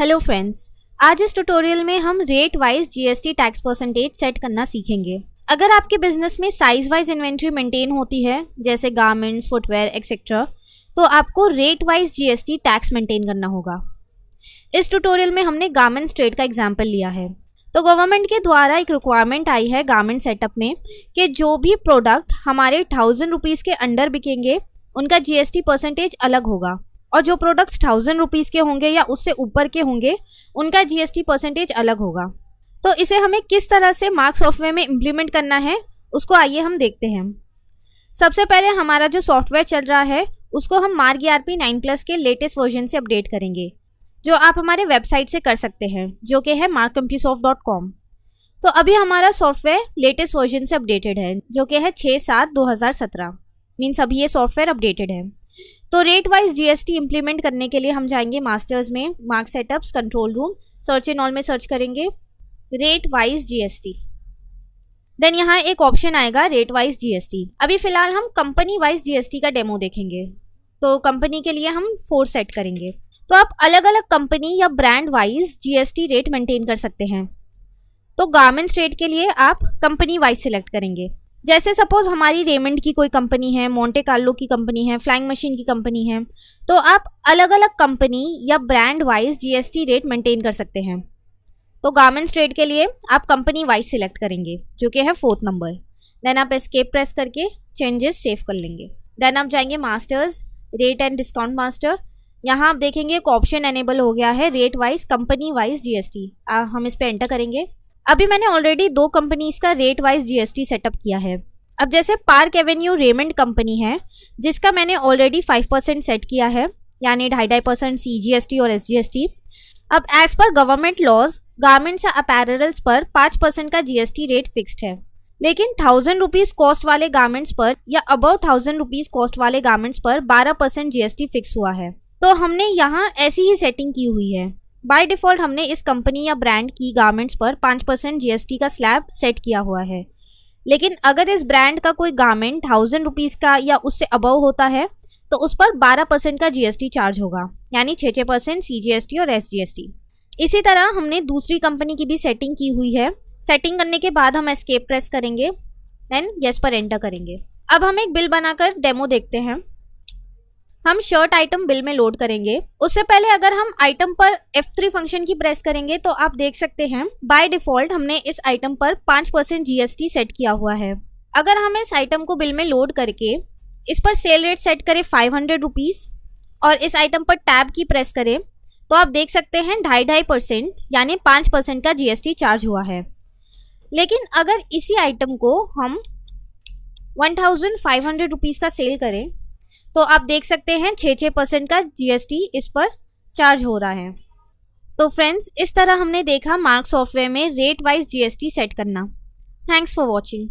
Hello friends, आज इस tutorial में हम rate wise GST tax percentage set करना सीखेंगे। अगर आपके बिजनेस में साइज वाइज इन्वेंट्री मेंटेन होती है जैसे गारमेंट्स, फुटवेयर एक्सेट्रा, तो आपको rate wise GST tax maintain करना होगा। इस ट्यूटोरियल में हमने गारमेंट्स ट्रेड का एग्जाम्पल लिया है। तो गवर्नमेंट के द्वारा एक रिक्वायरमेंट आई है गारमेंट सेटअप में कि जो भी प्रोडक्ट हमारे 1000 रुपीज़ के अंडर बिकेंगे उनका जीएसटी परसेंटेज अलग होगा, और जो प्रोडक्ट्स 1000 रुपीज़ के होंगे या उससे ऊपर के होंगे उनका जीएसटी परसेंटेज अलग होगा। तो इसे हमें किस तरह से मार्क सॉफ्टवेयर में इम्प्लीमेंट करना है उसको आइए हम देखते हैं। सबसे पहले हमारा जो सॉफ्टवेयर चल रहा है उसको हम मार्क ERP 9+ के लेटेस्ट वर्जन से अपडेट करेंगे, जो आप हमारे वेबसाइट से कर सकते हैं, जो कि है markcompusoft.com। तो अभी हमारा सॉफ्टवेयर लेटेस्ट वर्जन से अपडेटेड है, जो कि है 6/7/2017। मीन्स अभी ये सॉफ्टवेयर अपडेटेड है। तो रेट वाइज जीएसटी इंप्लीमेंट करने के लिए हम जाएंगे मास्टर्स में, mark setups, control room, search in all में सर्च करेंगे रेट वाइज जीएसटी। देन यहाँ एक ऑप्शन आएगा रेट वाइज जीएसटी। अभी फिलहाल हम कंपनी वाइज जीएसटी का डेमो देखेंगे। तो कंपनी के लिए हम 4 सेट करेंगे। तो आप अलग अलग कंपनी या brand wise GST rate maintain कर सकते हैं। तो गारमेंट्स ट्रेड के लिए आप कंपनी वाइज सिलेक्ट करेंगे। जैसे सपोज हमारी रेमंड की कोई कंपनी है, मोंटे कार्लो की कंपनी है, फ्लाइंग मशीन की कंपनी है, तो आप अलग अलग कंपनी या brand wise GST rate maintain कर सकते हैं। तो गारमेंट्स ट्रेड के लिए आप कंपनी वाइज सिलेक्ट करेंगे, जो कि है 4th नंबर। देन आप एस्केप प्रेस करके चेंजेस सेव कर लेंगे। देन आप जाएंगे masters, rate and discount master. यहाँ आप देखेंगे एक ऑप्शन एनेबल हो गया है rate wise company wise GST. हम इस पर एंटर करेंगे। अभी मैंने ऑलरेडी 2 कंपनीज का रेट वाइज जीएसटी सेटअप किया है। अब जैसे पार्क एवेन्यू रेमंड कंपनी है जिसका मैंने ऑलरेडी 5% सेट किया है, यानी 2.5% CGST और SGST। अब as per government laws garments या अपैरल्स पर 5% का जीएसटी रेट फिक्स्ड है, लेकिन 1000 रुपीज़ कॉस्ट वाले गारमेंट्स पर या अबव 1000 रुपीज़ कॉस्ट वाले गारमेंट्स पर 12% जीएसटी फिक्स हुआ है। तो हमने यहाँ ऐसी ही सेटिंग की हुई है। बाय डिफ़ॉल्ट हमने इस कंपनी या ब्रांड की गारमेंट्स पर 5% जीएसटी का स्लैब सेट किया हुआ है, लेकिन अगर इस ब्रांड का कोई गारमेंट 1000 रुपीज़ का या उससे अबव होता है तो उस पर 12% का जीएसटी चार्ज होगा, यानी 6% CGST और SGST। इसी तरह हमने दूसरी कंपनी की भी सेटिंग की हुई है। सेटिंग करने के बाद हम एस्केप प्रेस करेंगे, देन येस पर एंटर करेंगे। अब हम एक बिल बनाकर डेमो देखते हैं। हम शर्ट आइटम बिल में लोड करेंगे। उससे पहले अगर हम आइटम पर F3 फंक्शन की प्रेस करेंगे तो आप देख सकते हैं बाय डिफॉल्ट हमने इस आइटम पर 5% जीएसटी सेट किया हुआ है। अगर हम इस आइटम को बिल में लोड करके इस पर सेल रेट सेट करें 500 रुपीज़ और इस आइटम पर टैब की प्रेस करें तो आप देख सकते हैं 2.5% यानी 5% का जीएसटी चार्ज हुआ है। लेकिन अगर इसी आइटम को हम 1500 रुपीज़ का सेल करें तो आप देख सकते हैं 6% का जीएसटी इस पर चार्ज हो रहा है। तो फ्रेंड्स, इस तरह हमने देखा मार्क सॉफ्टवेयर में रेट वाइज जीएसटी सेट करना। Thanks for watching.